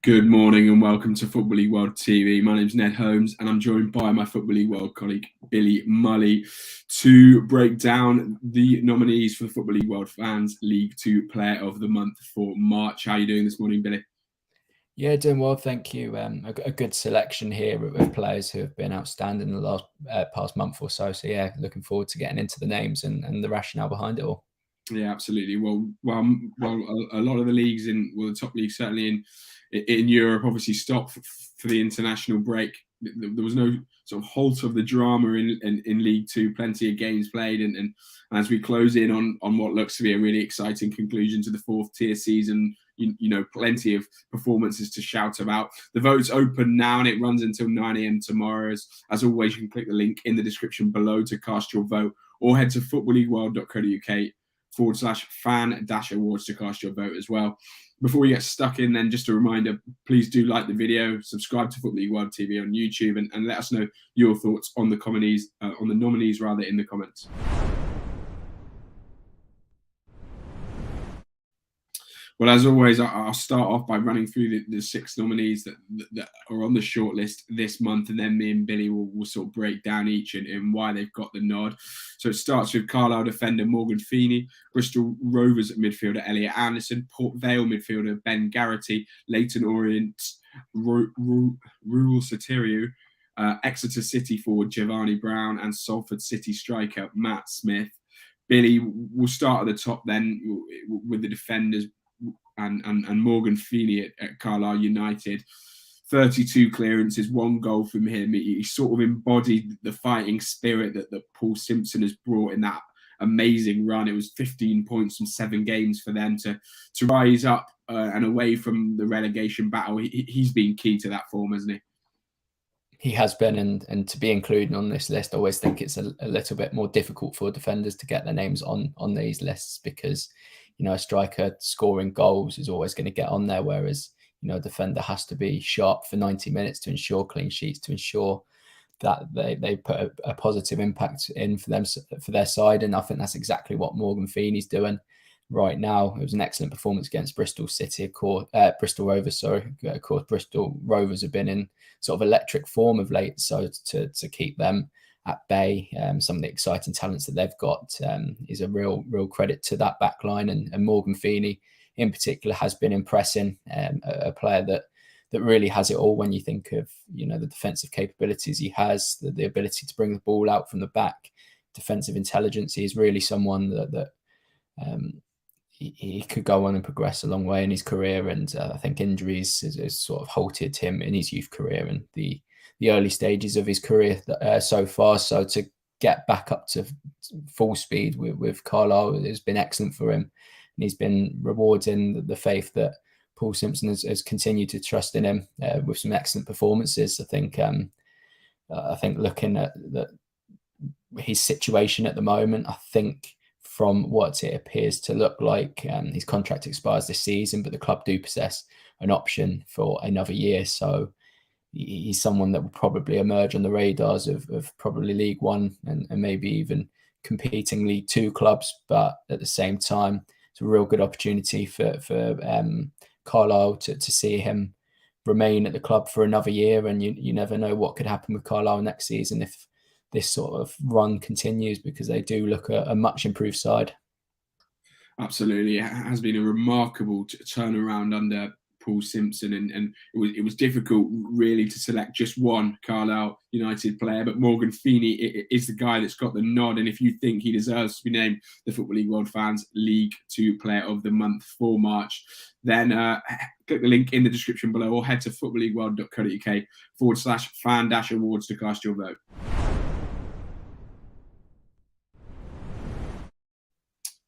Good morning and welcome to Football League World TV. My name's Ned Holmes and I'm joined by my Football League World colleague Billy Mully to break down the nominees for the Football League World Fans League 2 Player of the Month for March. How are you doing this morning, Billy? Yeah, doing well, thank you. A good selection here of players who have been outstanding in the last past month or so. So yeah, looking forward to getting into the names and the rationale behind it all. Yeah, absolutely. Well, a lot of the leagues the top leagues certainly in Europe obviously stopped for the international break. There was no sort of halt of the drama in League Two. Plenty of games played, and as we close in on what looks to be a really exciting conclusion to the fourth tier season, you know, plenty of performances to shout about. The vote's open now and it runs until 9 a.m. tomorrow. As always, you can click the link in the description below to cast your vote, or head to footballleagueworld.co.uk/fan-awards to cast your vote as well. Before we get stuck in, then just a reminder, please do like the video, subscribe to Football League World TV on YouTube, and let us know your thoughts on the nominees in the comments. Well, as always, I'll start off by running through the six nominees that are on the shortlist this month, and then me and Billy will sort of break down each and why they've got the nod. So it starts with Carlisle defender Morgan Feeney, Bristol Rovers midfielder Elliot Anderson, Port Vale midfielder Ben Garrity, Leyton Orient Rural Soteriou, Exeter City forward Giovanni Brown, and Salford City striker Matt Smith. Billy, we'll start at the top then with the defenders. And Morgan Feeney at Carlisle United. 32 clearances, 1 goal from him. He sort of embodied the fighting spirit that Paul Simpson has brought in that amazing run. It was 15 points from 7 games for them to rise up and away from the relegation battle. He's been key to that form, hasn't he? He has been, and to be included on this list, I always think it's a little bit more difficult for defenders to get their names on these lists because, you know, a striker scoring goals is always going to get on there, whereas, you know, a defender has to be sharp for 90 minutes to ensure clean sheets, to ensure that they put a positive impact in for their side. And I think that's exactly what Morgan Feeney's doing right now. It was an excellent performance against Bristol City, of course, Bristol Rovers. Sorry, of course, Bristol Rovers have been in sort of electric form of late. So to keep them at bay, some of the exciting talents that they've got is a real credit to that back line. And Morgan Feeney in particular has been impressing, a player that really has it all when you think of, you know, the defensive capabilities he has, the ability to bring the ball out from the back, defensive intelligence. He is really someone that he could go on and progress a long way in his career. And I think injuries has sort of halted him in his youth career and the early stages of his career so far. So to get back up to full speed with Carlisle has been excellent for him. And he's been rewarding the faith that Paul Simpson has continued to trust in him with some excellent performances. I think looking at his situation at the moment, I think from what it appears to look like, his contract expires this season, but the club do possess an option for another year. So he's someone that will probably emerge on the radars of probably League One and maybe even competing League Two clubs. But at the same time, it's a real good opportunity for Carlisle to see him remain at the club for another year. And you never know what could happen with Carlisle next season if this sort of run continues, because they do look a much improved side. Absolutely. It has been a remarkable turnaround under Paul Simpson, and it was difficult really to select just one Carlisle United player, but Morgan Feeney is the guy that's got the nod. And if you think he deserves to be named the Football League World Fans League 2 Player of the Month for March, then click the link in the description below or head to footballleagueworld.co.uk/fan-awards to cast your vote.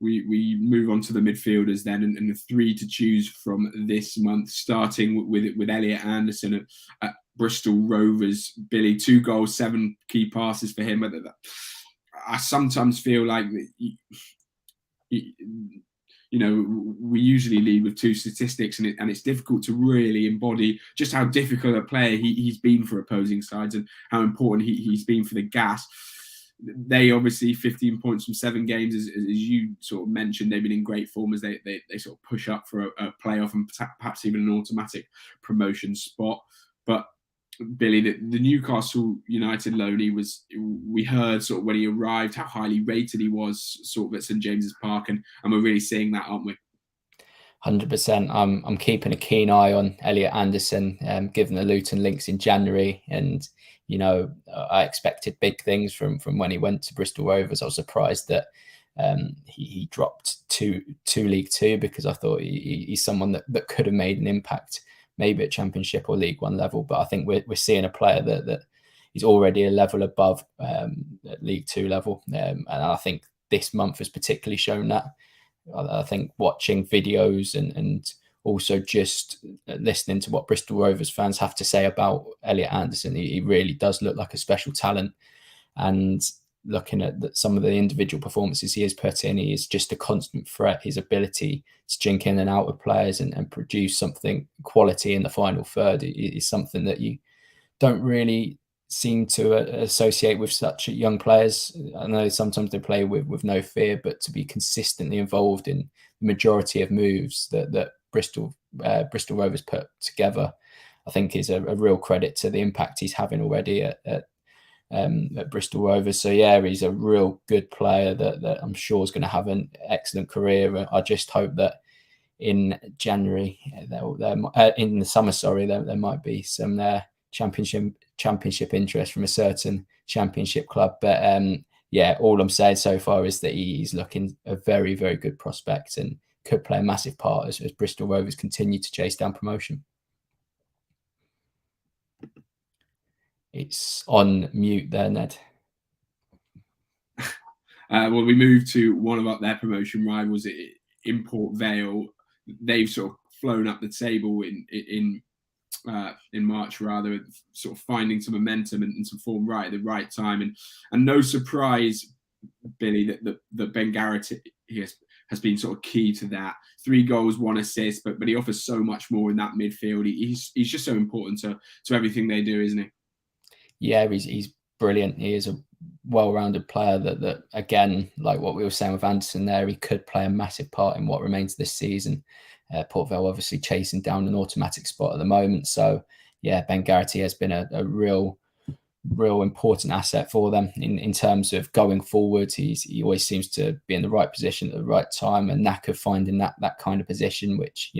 We move on to the midfielders then, and the 3 to choose from this month, starting with Elliot Anderson at Bristol Rovers. Billy, 2 goals, 7 key passes for him. I sometimes feel like, you know, we usually lead with 2 statistics, and it's difficult to really embody just how difficult a player he's been for opposing sides and how important he's been for the gas. they obviously 15 points from 7 games, as you sort of mentioned, they've been in great form as they sort of push up for a playoff and perhaps even an automatic promotion spot. But Billy, the Newcastle United loanee we heard sort of when he arrived how highly rated he was sort of at St James's Park, and we're really seeing that, aren't we? 100%. I'm keeping a keen eye on Elliot Anderson, given the Luton links in January, and I expected big things from when he went to Bristol Rovers. I was surprised that he dropped to League Two, because I thought he's someone that could have made an impact, maybe at Championship or League One level. But I think we're seeing a player that is already a level above League Two level, and I think this month has particularly shown that. I think watching videos and also just listening to what Bristol Rovers fans have to say about Elliot Anderson, he really does look like a special talent. And looking at some of the individual performances he has put in, he is just a constant threat. His ability to jink in and out of players and produce something quality in the final third is something that you don't really seem to associate with such young players. I know sometimes they play with no fear, but to be consistently involved in the majority of moves that Bristol Rovers put together, I think is a real credit to the impact he's having already at Bristol Rovers. So yeah, he's a real good player that I'm sure is going to have an excellent career. I just hope that in January, in the summer, there might be some championship interest from a certain championship club. But all I'm saying so far is that he's looking a very, very good prospect and could play a massive part as Bristol Rovers continue to chase down promotion. It's on mute there, Ned. Well, we move to one of their promotion rivals in Port Vale. They've sort of flown up the table in March, rather, sort of finding some momentum and some form right at the right time, and no surprise, Billy, that Ben Garrett has been sort of key to that. 3 goals, 1 assist, but he offers so much more in that midfield. He's just so important to everything they do, isn't he? Yeah, he's brilliant. He is a well-rounded player that again, like what we were saying with Anderson there, he could play a massive part in what remains this season. Port Vale obviously chasing down an automatic spot at the moment. So yeah, Ben Garrity has been a real important asset for them in terms of going forward. He always seems to be in the right position at the right time, and knack of finding that kind of position, which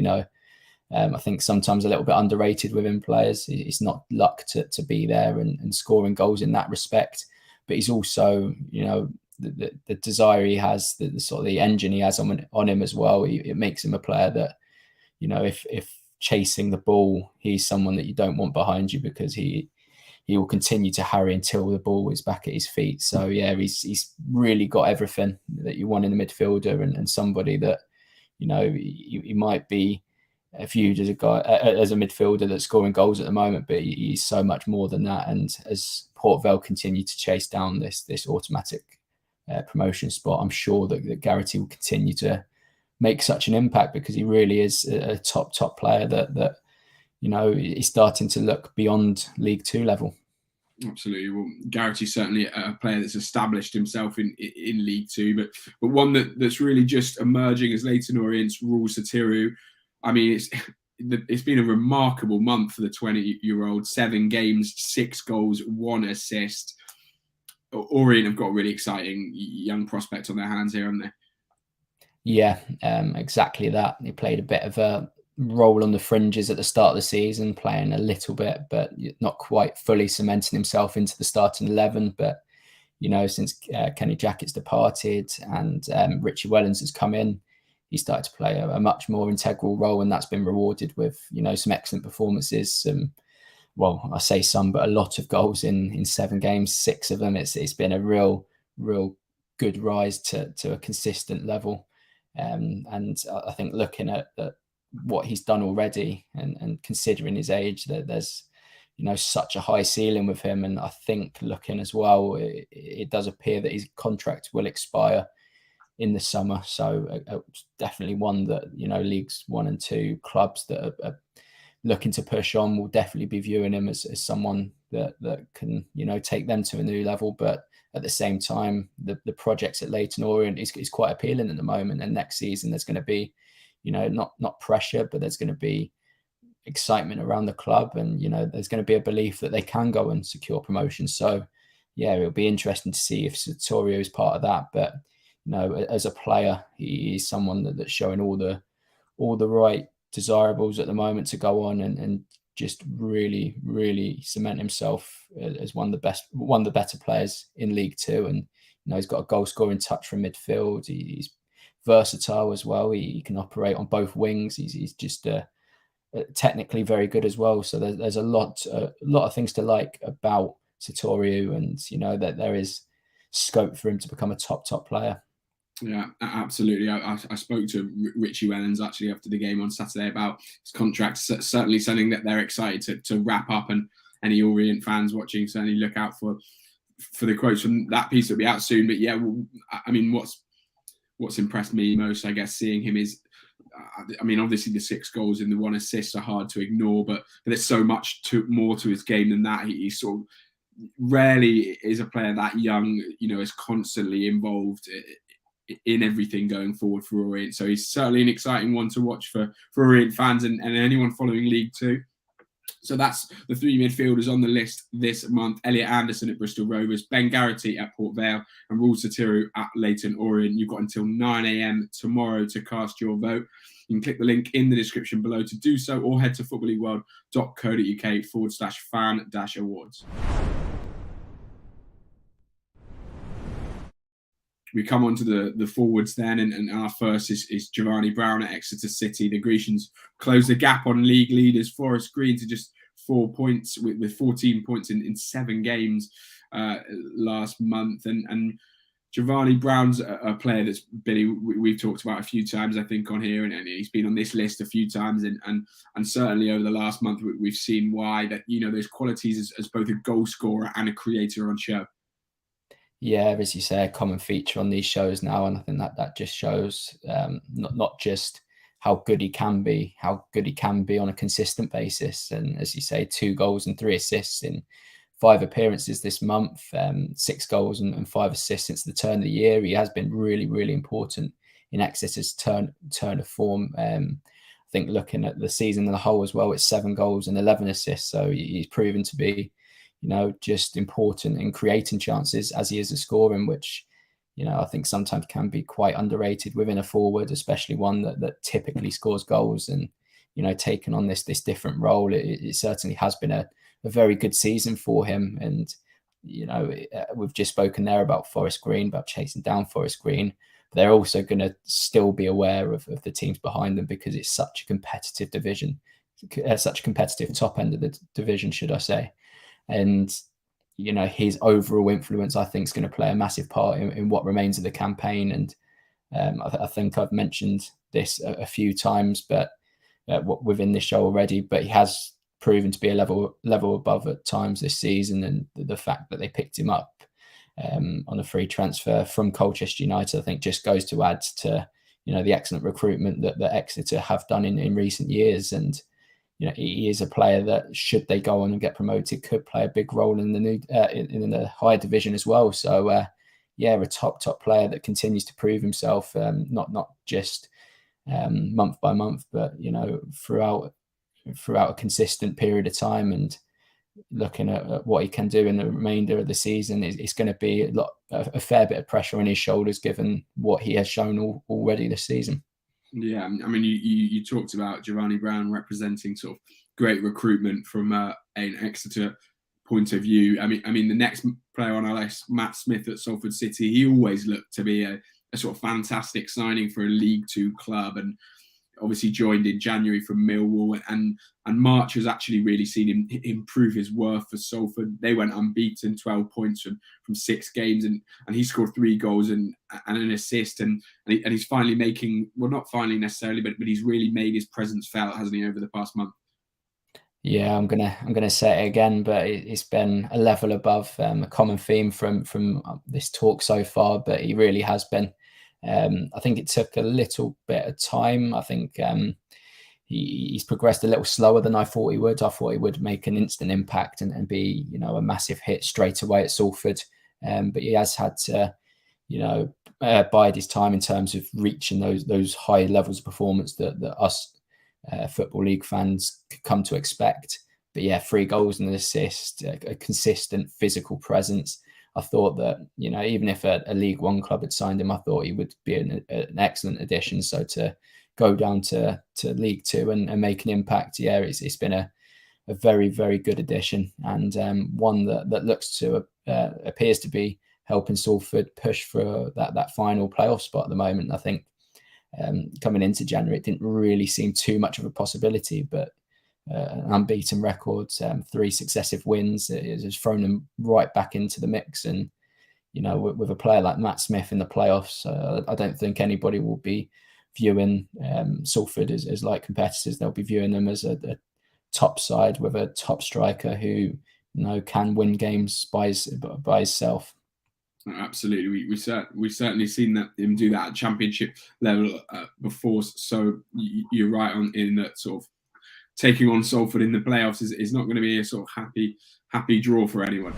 I think sometimes a little bit underrated within players. It's not luck to be there and scoring goals in that respect, but he's also the desire he has, the sort of the engine he has on him as well. It makes him a player that if chasing the ball, he's someone that you don't want behind you, because he will continue to harry until the ball is back at his feet. So yeah, he's really got everything that you want in a midfielder, and somebody that he might be viewed as a midfielder that's scoring goals at the moment, but he's so much more than that. And as Port Vale continue to chase down this automatic promotion spot, I'm sure that Garrity will continue to make such an impact, because he really is a top player that is starting to look beyond League Two level. Absolutely. Well, Garrity's certainly a player that's established himself in League Two, but one that's really just emerging as Leyton Orient's Rule Satiru. I mean, it's been a remarkable month for the 20-year-old. 7 games, 6 goals, 1 assist. Orient have got a really exciting young prospect on their hands here, haven't they? Yeah, exactly that. He played a bit of a role on the fringes at the start of the season, playing a little bit, but not quite fully cementing himself into the starting 11. But, since Kenny Jackett's departed and Richie Wellens has come in, he started to play a much more integral role, and that's been rewarded with, some excellent performances. I say some, but a lot of goals in 7 games, 6 of them. It's been a real good rise to a consistent level. And I think looking at what he's done already and considering his age, that there's such a high ceiling with him. And I think looking as well, it does appear that his contract will expire in the summer. So definitely one that Leagues 1 and 2 clubs that are looking to push on will definitely be viewing him as someone that can take them to a new level. But at the same time, the projects at Leyton Orient is quite appealing at the moment. And next season, there's going to be, not pressure, but there's going to be excitement around the club, and there's going to be a belief that they can go and secure promotion. So yeah, it'll be interesting to see if Satorio is part of that. But as a player, he's someone that's showing all the right desirables at the moment to go on and just really, really cement himself as one of the better players in League Two. And he's got a goal scoring touch from midfield. He's versatile as well. He can operate on both wings. He's just technically very good as well. So there's a lot of things to like about Satorio, and that there is scope for him to become a top player. Yeah, absolutely. I spoke to Richie Wellens actually after the game on Saturday about his contract. Certainly something that they're excited to wrap up, and any Orient fans watching, certainly look out for the quotes from that piece. That'll be out soon. But yeah, I mean, what's impressed me most, I guess, seeing him is, I mean, obviously the 6 goals and the 1 assist are hard to ignore, but there's so much more to his game than that. He sort of rarely is a player that young, is constantly involved in everything going forward for Orient. So he's certainly an exciting one to watch for Orient fans and anyone following League Two. So that's the 3 midfielders on the list this month: Elliot Anderson at Bristol Rovers, Ben Garrity at Port Vale, and Raul Satiru at Leyton Orient. You've got until 9 a.m. tomorrow to cast your vote. You can click the link in the description below to do so, or head to footballleagueworld.co.uk/fan-awards. We come on to the forwards then, and our first is Giovanni Brown at Exeter City. The Grecians closed the gap on league leaders Forest Green to just 4 points with 14 points in 7 games last month. And Giovanni Brown's a player that's, Billy, we've talked about a few times, I think, on here, and he's been on this list a few times, and certainly over the last month we've seen why that those qualities as both a goal scorer and a creator on show. Yeah, as you say, a common feature on these shows now, and I think that just shows not just how good he can be on a consistent basis. And as you say, 2 goals and 3 assists in 5 appearances this month, 6 goals and 5 assists since the turn of the year. He has been really, really important in Exeter's turn of form. I think looking at the season as a whole as well, it's 7 goals and 11 assists. So he's proven to be just important in creating chances as he is a scoring, which, I think sometimes can be quite underrated within a forward, especially one that typically scores goals. And, taking on this different role, it certainly has been a very good season for him. And, we've just spoken there about Forest Green, about chasing down Forest Green. But they're also going to still be aware of the teams behind them, because it's such a competitive division, such a competitive top end of the division, should I say. And, his overall influence, I think, is going to play a massive part in what remains of the campaign. And I think I've mentioned this a few times, but within this show already, but he has proven to be a level above at times this season. And the fact that they picked him up on a free transfer from Colchester United, I think, just goes to add to, the excellent recruitment that Exeter have done in recent years. And he is a player that, should they go on and get promoted, could play a big role in the new in the higher division as well. So a top player that continues to prove himself, not just month by month, but throughout a consistent period of time. And looking at what he can do in the remainder of the season, it's going to be a fair bit of pressure on his shoulders, given what he has shown already this season. Yeah, I mean, you talked about Giovanni Brown representing sort of great recruitment from an Exeter point of view. I mean, the next player on our list, Matt Smith at Salford City, he always looked to be a sort of fantastic signing for a League Two club, and obviously joined in January from Millwall, and March has actually really seen him improve his worth for Salford. They went unbeaten, 12 points from 6 games, and he scored 3 goals and an assist, and he's finally making, well, not finally necessarily, but he's really made his presence felt, hasn't he, over the past month? Yeah, I'm gonna say it again, but it's been a level above, a common theme from this talk so far. But he really has been. I think it took a little bit of time. I think he's progressed a little slower than I thought he would. I thought he would make an instant impact and be, a massive hit straight away at Salford. but he has had to, bide his time in terms of reaching those high levels of performance that us Football League fans come to expect. But yeah, 3 goals and an assist, a consistent physical presence. I thought that, even if a League One club had signed him, I thought he would be an excellent addition. So to go down to League Two and make an impact, yeah, it's been a very, very good addition, and one that looks to appears to be helping Salford push for that final playoff spot at the moment. I think coming into January, it didn't really seem too much of a possibility, but an unbeaten record, 3 successive wins, it has thrown them right back into the mix. And with a player like Matt Smith in the playoffs, I don't think anybody will be viewing Salford as like competitors. They'll be viewing them as a top side with a top striker who can win games by himself. Absolutely, we've certainly seen him do that at championship level before. So you're right in that sort of taking on Salford in the playoffs is not going to be a sort of happy draw for anyone.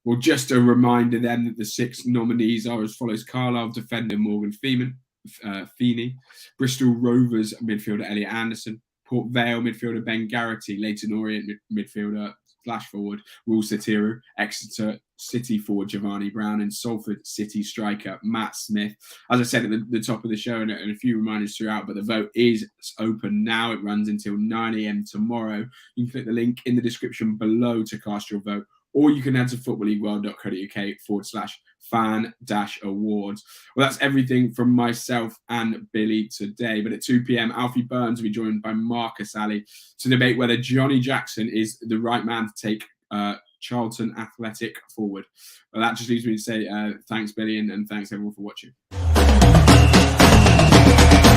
Well, just a reminder then that the 6 nominees are as follows: Carlisle defender Morgan Feeney, Bristol Rovers midfielder Elliot Anderson, Port Vale midfielder Ben Garrity, Leyton Orient midfielder /forward Will Satiru, Exeter City forward Giovanni Brown, and Salford City striker Matt Smith. As I said at the top of the show, and a few reminders throughout, but the vote is open now. It runs until 9 a.m. tomorrow. You can click the link in the description below to cast your vote, or you can head to footballleagueworld.co.uk/fan-awards. Well, that's everything from myself and Billy today. But at 2 p.m, Alfie Burns will be joined by Marcus Alley to debate whether Johnny Jackson is the right man to take Charlton Athletic forward. Well, that just leaves me to say thanks, Billy, and thanks everyone for watching.